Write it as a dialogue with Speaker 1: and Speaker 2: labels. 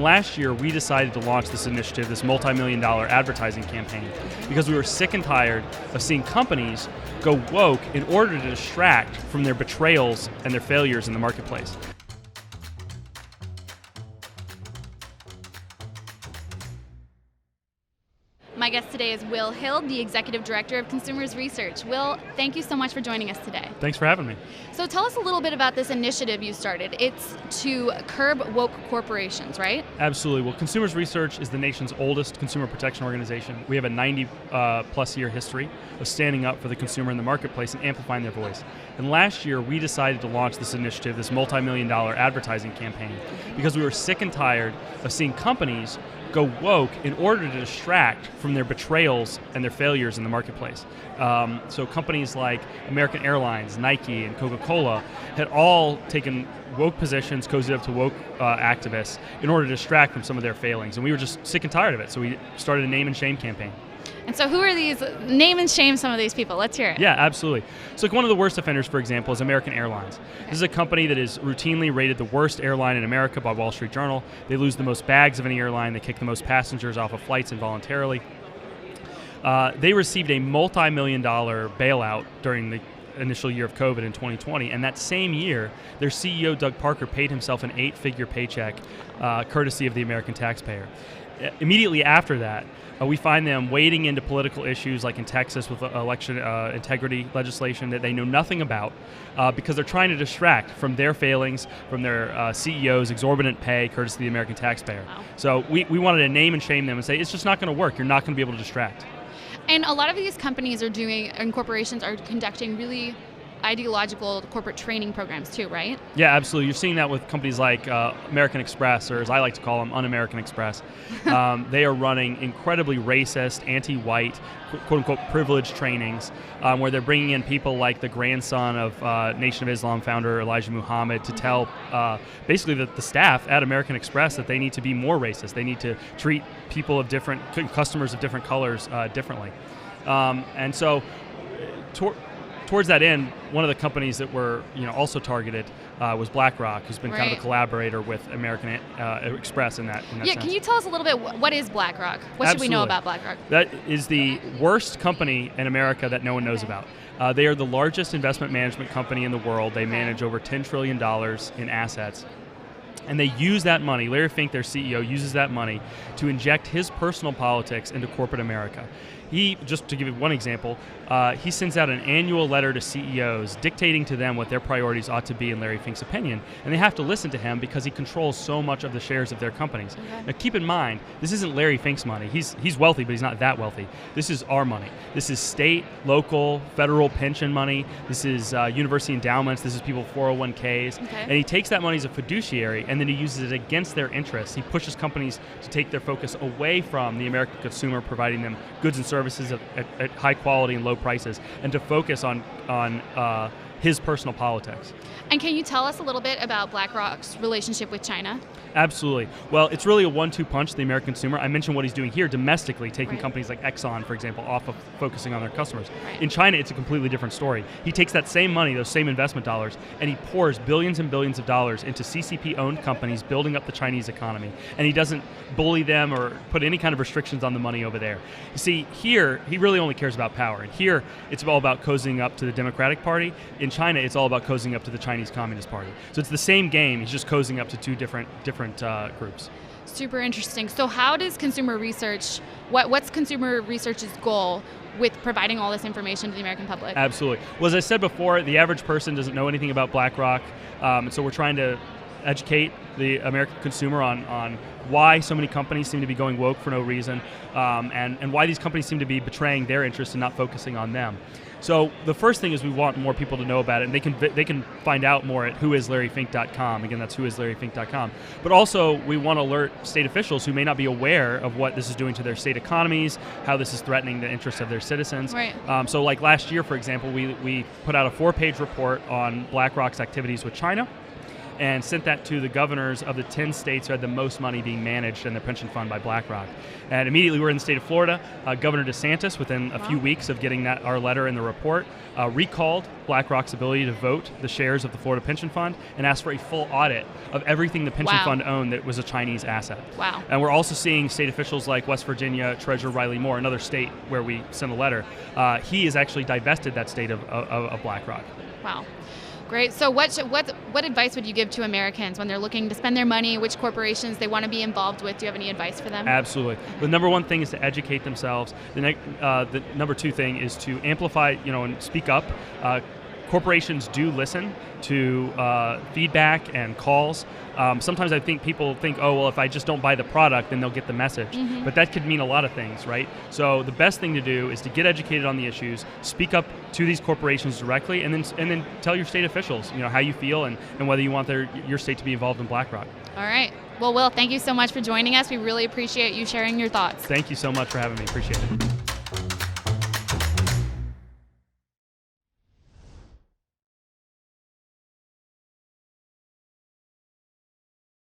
Speaker 1: And last year, we decided to launch this initiative, this multi-million-dollar advertising campaign, because we were sick and tired of seeing companies go woke in order to distract from their betrayals and their failures in the marketplace.
Speaker 2: My guest today is Will Hild, the Executive Director of Consumers Research. Will, thank you so much for joining us today.
Speaker 1: Thanks for having me.
Speaker 2: So tell us a little bit about this initiative you started. It's to curb woke corporations, right?
Speaker 1: Absolutely. Well, Consumers Research is the nation's oldest consumer protection organization. We have a 90-plus year history of standing up for the consumer in the marketplace and amplifying their voice. And last year, we decided to launch this initiative, this multi-million-dollar advertising campaign, because we were sick and tired of seeing companies go woke in order to distract from their betrayals and their failures in the marketplace. So companies like American Airlines, Nike, and Coca-Cola had all taken woke positions, cozied up to woke activists in order to distract from some of their failings. And we were just sick and tired of it, so we started a name and shame campaign.
Speaker 2: And so who are these? Name and shame some of these people. Let's hear it.
Speaker 1: Yeah, absolutely. So like one of the worst offenders, for example, is American Airlines.
Speaker 2: Okay.
Speaker 1: This is a company that is routinely rated the worst airline in America by Wall Street Journal. They lose the most bags of any airline. They kick the most passengers off of flights involuntarily. They received a multi-million-dollar bailout during the initial year of COVID in 2020, and that same year, their CEO, Doug Parker, paid himself an 8-figure paycheck courtesy of the American taxpayer. Immediately after that, we find them wading into political issues like in Texas with election integrity legislation that they know nothing about because they're trying to distract from their failings, from their CEO's exorbitant pay courtesy of the American taxpayer.
Speaker 2: Wow.
Speaker 1: So we wanted to name and shame them and say, it's just not going to work. You're not going to be able to distract.
Speaker 2: And a lot of these companies are doing, and corporations are conducting really ideological corporate training programs too, right?
Speaker 1: Yeah, absolutely. You're seeing that with companies like American Express, or as I like to call them, Un-American Express. They are running incredibly racist, anti-white, quote-unquote privileged trainings where they're bringing in people like the grandson of Nation of Islam founder Elijah Muhammad to tell basically the staff at American Express that they need to be more racist. They need to treat people of different, customers of different colors differently. And so towards that end, one of the companies that were also targeted was BlackRock, who's been kind of a collaborator with American Express in that sense.
Speaker 2: Can you tell us a little bit, what is BlackRock? What should we know about BlackRock?
Speaker 1: That is the worst company in America that no one knows about. They are the largest investment management company in the world. They manage over $10 trillion in assets. And they use that money, Larry Fink, their CEO, uses that money to inject his personal politics into corporate America. He, just to give you one example, he sends out an annual letter to CEOs dictating to them what their priorities ought to be in Larry Fink's opinion, and they have to listen to him because he controls so much of the shares of their companies. Okay. Now keep in mind, this isn't Larry Fink's money. He's wealthy, but he's not that wealthy. This is our money. This is state, local, federal pension money. This is university endowments. This is people's 401ks. Okay. And he takes that money as a fiduciary, and then he uses it against their interests. He pushes companies to take their focus away from the American consumer, providing them goods and services at high quality and low prices, and to focus on his personal politics.
Speaker 2: And can you tell us a little bit about BlackRock's relationship with China?
Speaker 1: Absolutely. Well, it's really a 1-2 punch to the American consumer. I mentioned what he's doing here domestically, taking companies like Exxon, for example, off of focusing on their customers. In China, it's a completely different story. He takes that same money, those same investment dollars, and he pours billions and billions of dollars into CCP-owned companies building up the Chinese economy. And he doesn't bully them or put any kind of restrictions on the money over there. You see, here, he really only cares about power. And here, it's all about cozying up to the Democratic Party. In China, it's all about cozying up to the Chinese Communist Party. So it's the same game, he's just cozying up to two different groups.
Speaker 2: Super interesting. So how does consumer research, what's consumer research's goal with providing all this information to the American public?
Speaker 1: Absolutely. Well, as I said before, the average person doesn't know anything about BlackRock, so we're trying to educate the American consumer on why so many companies seem to be going woke for no reason, and why these companies seem to be betraying their interests and not focusing on them. So the first thing is we want more people to know about it, and they can find out more at whoislarryfink.com. Again, that's whoislarryfink.com. But also, we want to alert state officials who may not be aware of what this is doing to their state economies, how this is threatening the interests of their citizens.
Speaker 2: Right.
Speaker 1: So like last year, for example, we put out a 4-page report on BlackRock's activities with China. and sent that to the governors of the 10 states who had the most money being managed in their pension fund by BlackRock. And immediately we're in the state of Florida. Governor DeSantis, within a few weeks of getting our letter in the report, recalled BlackRock's ability to vote the shares of the Florida pension fund and asked for a full audit of everything the pension fund owned that was a Chinese asset.
Speaker 2: Wow.
Speaker 1: And we're also seeing state officials like West Virginia Treasurer Riley Moore, another state where we sent a letter. He has actually divested that state of BlackRock.
Speaker 2: Wow. Great. So what advice would you give to Americans when they're looking to spend their money, which corporations they want to be involved with? Do you have any advice for them?
Speaker 1: Absolutely. The number one thing is to educate themselves. The number two thing is to amplify, and speak up. Corporations do listen to feedback and calls. Sometimes I think people think, oh, well, if I just don't buy the product, then they'll get the message. Mm-hmm. But that could mean a lot of things, right? So the best thing to do is to get educated on the issues, speak up to these corporations directly, and then tell your state officials, how you feel and whether you want your state to be involved in BlackRock.
Speaker 2: All right. Well, Will, thank you so much for joining us. We really appreciate you sharing your thoughts.
Speaker 1: Thank you so much for having me. Appreciate it.